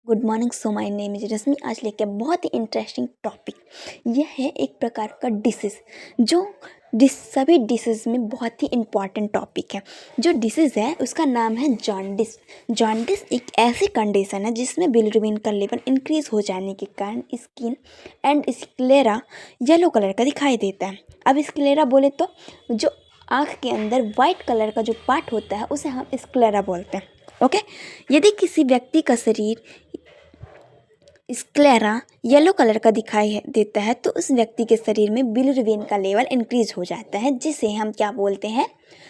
Good morning. So my name is Rashmi. आज लेके बहुत ही इंटरेस्टिंग टॉपिक। यह है एक प्रकार का डिसीज़ जो सभी डिसीज़ में बहुत ही इम्पॉर्टेंट टॉपिक है। जो डिसीज़ है उसका नाम है जॉन्डिस। जॉन्डिस एक ऐसी कंडीशन है जिसमें बिलिरुबिन का लेवल इंक्रीज हो जाने के कारण skin and sclera yellow colour का दिखाई देता है। अब स्क्लेरा बोले तो जो आँख के अंदर वाइट कलर का जो पार्ट होता है उसे हम स्क्लेरा बोलते हैं। ओके, यदि किसी व्यक्ति का शरीर स्क्लेरा येलो कलर का दिखाई देता है तो उस व्यक्ति के शरीर में बिलिरुबिन का लेवल इंक्रीज हो जाता है, जिसे हम क्या बोलते हैं,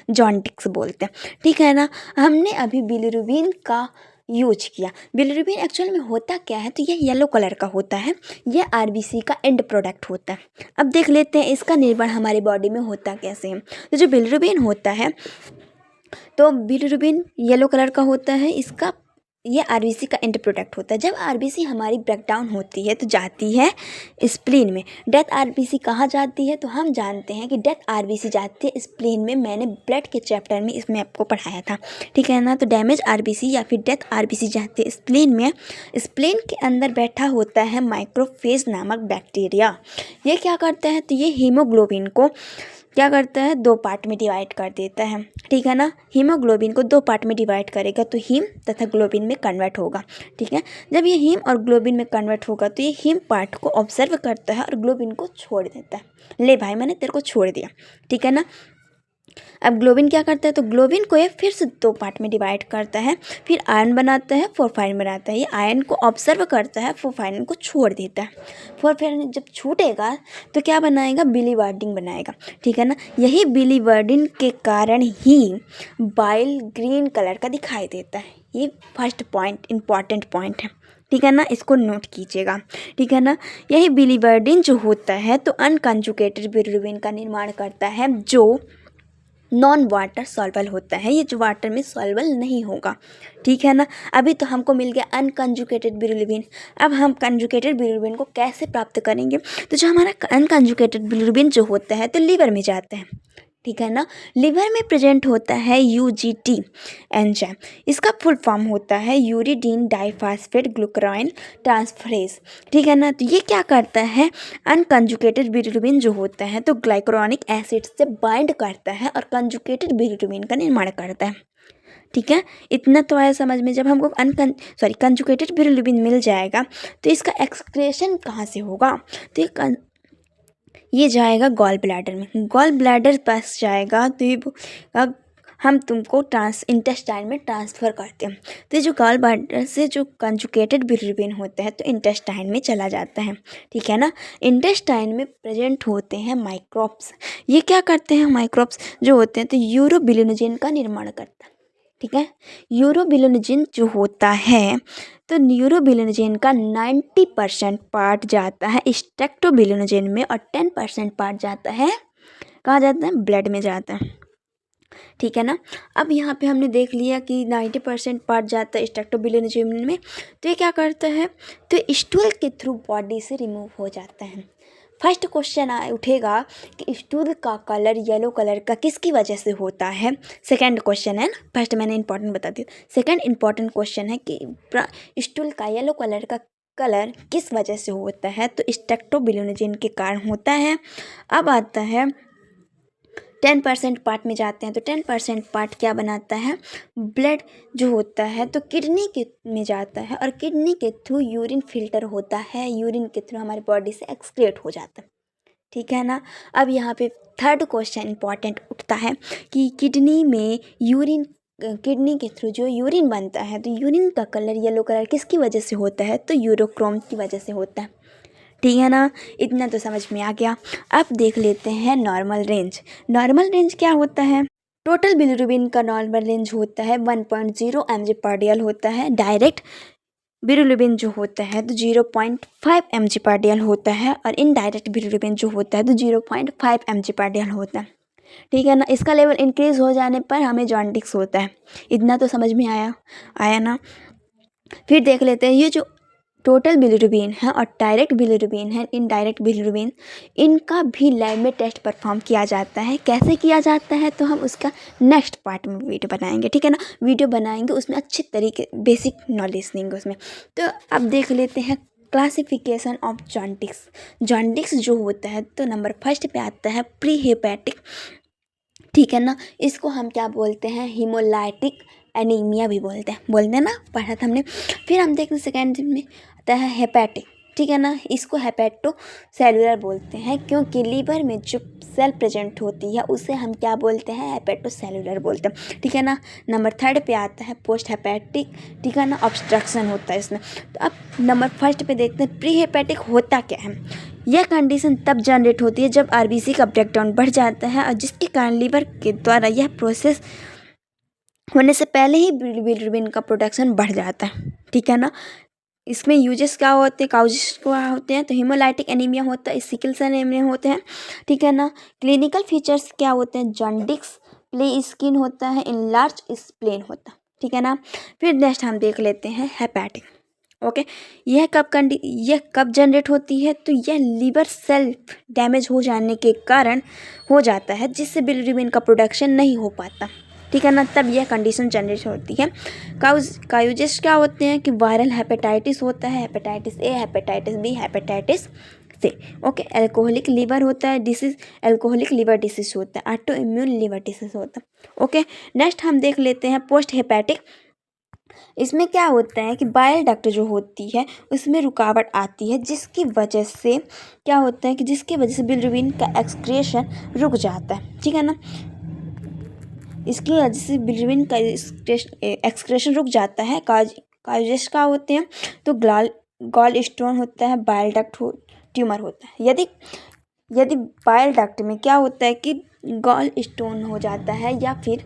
जॉन्डिस बोलते हैं। ठीक है ना। हमने अभी बिलिरुबिन का यूज किया। बिलिरुबिन एक्चुअल में होता क्या है, तो यह येलो कलर का होता है। यह आरबीसी का एंड प्रोडक्ट होता है। अब देख लेते हैं इसका निर्माण हमारी बॉडी में होता कैसे है। तो जो बिलिरुबिन होता है, तो बिलिरुबिन येलो कलर का होता है। इसका ये आरबीसी का एंड प्रोडक्ट होता है। जब आरबीसी हमारी ब्रेकडाउन होती है तो जाती है स्प्लीन में। डेथ आरबीसी कहाँ जाती है, तो हम जानते हैं कि डेथ आरबीसी जाती है स्प्लीन में। मैंने ब्लड के चैप्टर में इसमें आपको पढ़ाया था, ठीक है ना। तो डैमेज आरबीसी या फिर डेथ आरबीसी जाती है स्प्लीन में। स्प्लीन के अंदर बैठा होता है माइक्रोफेज नामक बैक्टीरिया। ये क्या करता है, तो ये हीमोग्लोबिन को क्या करता है, दो पार्ट में डिवाइड कर देता है। ठीक है ना। हीमोग्लोबिन को दो पार्ट में डिवाइड करेगा तो हीम तथा ग्लोबिन में कन्वर्ट होगा। ठीक है। जब ये हीम और ग्लोबिन में कन्वर्ट होगा तो ये हीम पार्ट को ऑब्जर्व करता है और ग्लोबिन को छोड़ देता है। ले भाई, मैंने तेरे को छोड़ दिया। ठीक है ना। अब ग्लोबिन क्या करता है, तो ग्लोबिन को ये फिर से दो पार्ट में डिवाइड करता है, फिर आयन बनाता है, फोरफाइन बनाता है। ये आयन को ऑब्जर्व करता है, फोरफाइन को छोड़ देता है। फोरफाइन जब छूटेगा तो क्या बनाएगा, बिलीवर्डिन बनाएगा। ठीक है ना। यही बिलीवर्डिन के कारण ही बाइल ग्रीन कलर का दिखाई देता है। ये फर्स्ट पॉइंट, इंपॉर्टेंट पॉइंट है। ठीक है ना, इसको नोट कीजिएगा। ठीक है ना। यही बिलीवर्डिन जो होता है तो अनकंजुगेटेड बिलिरुबिन का निर्माण करता है, जो नॉन वाटर सॉल्वल होता है। ये जो वाटर में सॉल्वल नहीं होगा। ठीक है ना। अभी तो हमको मिल गया अनकंजुगेटेड बिलिरुबिन। अब हम कंजुगेटेड बिलिरुबिन को कैसे प्राप्त करेंगे, तो जो हमारा अनकंजुगेटेड बिलिरुबिन जो होता है तो लीवर में जाता है। ठीक है ना। लीवर में प्रेजेंट होता है यूजीटी एंजाइम। इसका फुल फॉर्म होता है यूरिडीन डाइफास्फेट ग्लूकुरोन ट्रांसफरेज। ठीक है ना। तो ये क्या करता है, अनकंजुगेटेड बिलिरुबिन जो होता है तो ग्लाइकोरोनिक एसिड से बाइंड करता है और कंजुगेटेड बिलिरुबिन का निर्माण करता है। ठीक है। इतना तो आया समझ में। जब हमको कंजुगेटेड बिलिरुबिन मिल जाएगा तो इसका एक्सक्रेशन कहाँ से होगा, तो ये जाएगा गॉल ब्लैडर में। गॉल ब्लैडर पास जाएगा तो ये अब हम तुमको इंटेस्टाइन में ट्रांसफ़र करते हैं। तो ये जो गॉल ब्लैडर से जो कंजुगेटेड बिलिरुबिन होता है तो इंटेस्टाइन में चला जाता है। ठीक है ना। इंटेस्टाइन में प्रेजेंट होते हैं माइक्रोब्स। ये क्या करते हैं, माइक्रोब्स जो होते हैं तो यूरोबिलिनोजेन का निर्माण करता है। ठीक है। यूरोबिलिनोजेन जो होता है तो न्यूरोबिलिनोजेन का 90% पार्ट जाता है स्ट्रेप्टोबिलिनोजेन में और 10% पार्ट जाता है, कहाँ जाता है, ब्लड में जाता है। ठीक है ना। अब यहाँ पे हमने देख लिया कि 90% पार्ट जाता है स्ट्रेप्टोबिलिनोजेन में। तो ये क्या करता है, तो स्टूल के थ्रू बॉडी से रिमूव हो जाता है। फर्स्ट क्वेश्चन उठेगा कि स्टूल का कलर येलो कलर का किसकी वजह से होता है। सेकंड क्वेश्चन है, फर्स्ट मैंने इंपॉर्टेंट बता दिया। सेकंड इंपॉर्टेंट क्वेश्चन है कि स्टूल का येलो कलर का कलर किस वजह से होता है, तो स्ट्रेप्टोबिलिनोजेन के कारण होता है। अब आता है 10% पार्ट में जाते हैं तो 10% पार्ट क्या बनाता है, ब्लड जो होता है तो किडनी के में जाता है और किडनी के थ्रू यूरिन फिल्टर होता है। यूरिन के थ्रू हमारी बॉडी से एक्सक्रीट हो जाता है। ठीक है ना। अब यहाँ पे थर्ड क्वेश्चन इंपॉर्टेंट उठता है कि किडनी में किडनी के थ्रू जो यूरिन बनता है तो यूरिन का कलर येलो कलर किसकी वजह से होता है, तो यूरोक्रोम की वजह से होता है। ठीक है ना। इतना तो समझ में आ गया। अब देख लेते हैं नॉर्मल रेंज। नॉर्मल रेंज क्या होता है, टोटल बिलिरुबिन का नॉर्मल रेंज होता है 1.0 mg/dl होता है। डायरेक्ट बिलिरुबिन जो होता है तो 0.5 mg/dl होता है और इनडायरेक्ट बिलिरुबिन जो होता है तो 0.5 mg/dl होता है। ठीक है ना। इसका लेवल इंक्रीज हो जाने पर हमें जॉन्डिस होता है। इतना तो समझ में आया ना। फिर देख लेते हैं ये जो टोटल बिलिरुबिन है और डायरेक्ट बिलिरुबिन है, इनडायरेक्ट बिलिरुबिन, इनका भी लैब में टेस्ट परफॉर्म किया जाता है। कैसे किया जाता है तो हम उसका नेक्स्ट पार्ट में वीडियो बनाएंगे, ठीक है ना। वीडियो बनाएंगे उसमें अच्छे तरीके बेसिक नॉलेज देंगे उसमें। तो अब देख लेते हैं क्लासिफिकेशन ऑफ जॉन्डिस। जॉन्डिस जो होता है तो नंबर फर्स्ट पे आता है प्री हेपेटिक, ठीक है ना। इसको हम क्या बोलते हैं, हीमोलाइटिक एनीमिया भी बोलते हैं ना, पढ़ा था हमने। फिर हम देखते हैं सेकेंड में आता है हेपेटिक, ठीक है ना। इसको हेपेटो सेलुलर बोलते हैं क्योंकि लीवर में जो सेल प्रेजेंट होती है उसे हम क्या बोलते हैं, हेपेटो सेलुलर बोलते हैं, ठीक है ना। नंबर थर्ड पे आता है पोस्ट हेपेटिक, ठीक है ना, ऑब्स्ट्रक्शन होता है इसमें। तो अब नंबर फर्स्ट पे देखते हैं प्री हेपेटिक होता क्या है। यह कंडीशन तब जनरेट होती है जब आरबीसी का ब्रेकडाउन बढ़ जाता है और जिसके कारण लीवर के द्वारा यह प्रोसेस होने से पहले ही बिलिरुबिन का प्रोडक्शन बढ़ जाता है, ठीक है ना। इसमें यूजेस क्या होते हैं, काउजेस क्या होते हैं, तो हीमोलाइटिक एनीमिया होता है, सिकल सेल एनीमिया होते हैं, ठीक है ना। क्लिनिकल फीचर्स क्या होते हैं, जॉन्डिस, प्ले स्किन होता है, इनलार्ज स्प्लेन होता है, ठीक है ना। फिर नेक्स्ट हम देख लेते हैं हेपेटिक, ओके। यह कब जनरेट होती है, तो यह लीवर सेल डैमेज हो जाने के कारण हो जाता है जिससे बिलिरुबिन का प्रोडक्शन नहीं हो पाता, ठीक है ना, तब यह कंडीशन जनरेट होती है। काउजेस क्या होते हैं कि वायरल हेपेटाइटिस होता है, hepatitis A, hepatitis B, hepatitis C, okay. Alcoholic liver होता है डिसीज, अल्कोहलिक लीवर डिसीज होता है, ऑटो इम्यून लीवर डिसीज होता है, ओके। नेक्स्ट हम देख लेते हैं पोस्ट हेपेटिक। इसमें क्या होता है कि बाइल डक्ट जो होती है उसमें रुकावट आती है जिसकी वजह से क्या होता है कि जिसकी वजह से बिलिरुबिन का एक्सक्रिएशन रुक जाता है, ठीक है ना। इसकी वजह से बिलिरुबिन का एक्सक्रेशन रुक जाता है। काउजेस क्या होते हैं, तो गॉल स्टोन होता है, बाइल डक्ट ट्यूमर होता है। यदि बाइल डक्ट में क्या होता है कि गॉल स्टोन हो जाता है या फिर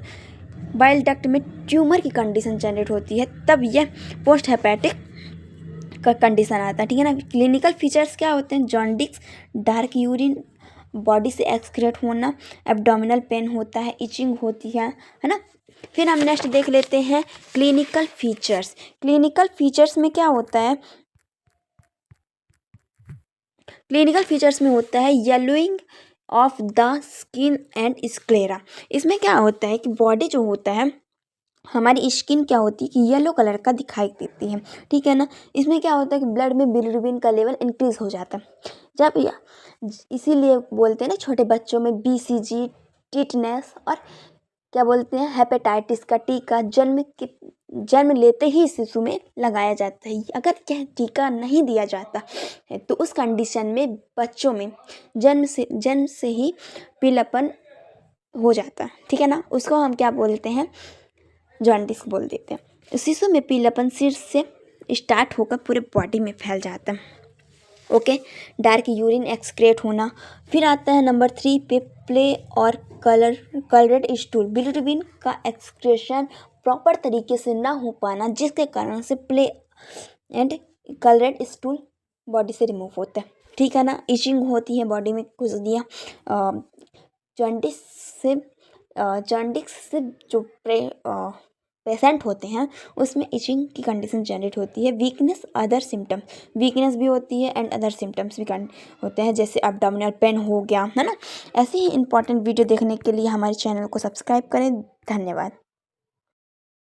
बाइल डक्ट में ट्यूमर की कंडीशन जनरेट होती है तब यह पोस्ट हेपेटिक का कंडीशन आता है, ठीक है ना। क्लिनिकल फीचर्स क्या होते हैं, जॉन्डिस, डार्क यूरिन, बॉडी से एक्सक्रेट होना, एब्डोमिनल पेन होता है, इचिंग होती है ना। फिर हम नेक्स्ट देख लेते हैं क्लिनिकल फीचर्स। क्लिनिकल फीचर्स में क्या होता है, क्लिनिकल फीचर्स में होता है yellowing of the skin and sclera. इसमें क्या होता है कि बॉडी जो होता है, हमारी स्किन क्या होती है कि येलो कलर का दिखाई देती है, ठीक है ना। इसमें क्या होता है कि ब्लड में बिलिरुबिन का लेवल इंक्रीज हो जाता है जब इसीलिए बोलते हैं ना छोटे बच्चों में बीसीजी, टिटनेस और क्या बोलते हैं हेपेटाइटिस का टीका जन्म लेते ही शिशु में लगाया जाता है। अगर यह टीका नहीं दिया जाता है तो उस कंडीशन में बच्चों में जन्म से ही पीलापन हो जाता है, ठीक है ना। उसको हम क्या बोलते हैं, जॉन्डिस बोल देते हैं। शिशु में पीलापन सिर से स्टार्ट होकर पूरे बॉडी में फैल जाता है, ओके। डार्क यूरिन एक्सक्रेट होना। फिर आता है नंबर 3 पे प्ले और कलरेड स्टूल। बिलिरुबिन का एक्सक्रेशन प्रॉपर तरीके से ना हो पाना जिसके कारण से play and coloured stool body से रिमूव होता है, ठीक है ना। इचिंग होती है बॉडी में कुछ दिया। जॉन्डिस से जो पेशेंट होते हैं उसमें इचिंग की कंडीशन जनरेट होती है। वीकनेस भी होती है एंड अदर सिम्टम्स भी होते हैं जैसे एब्डोमिनल पेन हो गया, है ना। ऐसे ही इंपॉर्टेंट वीडियो देखने के लिए हमारे चैनल को सब्सक्राइब करें। धन्यवाद।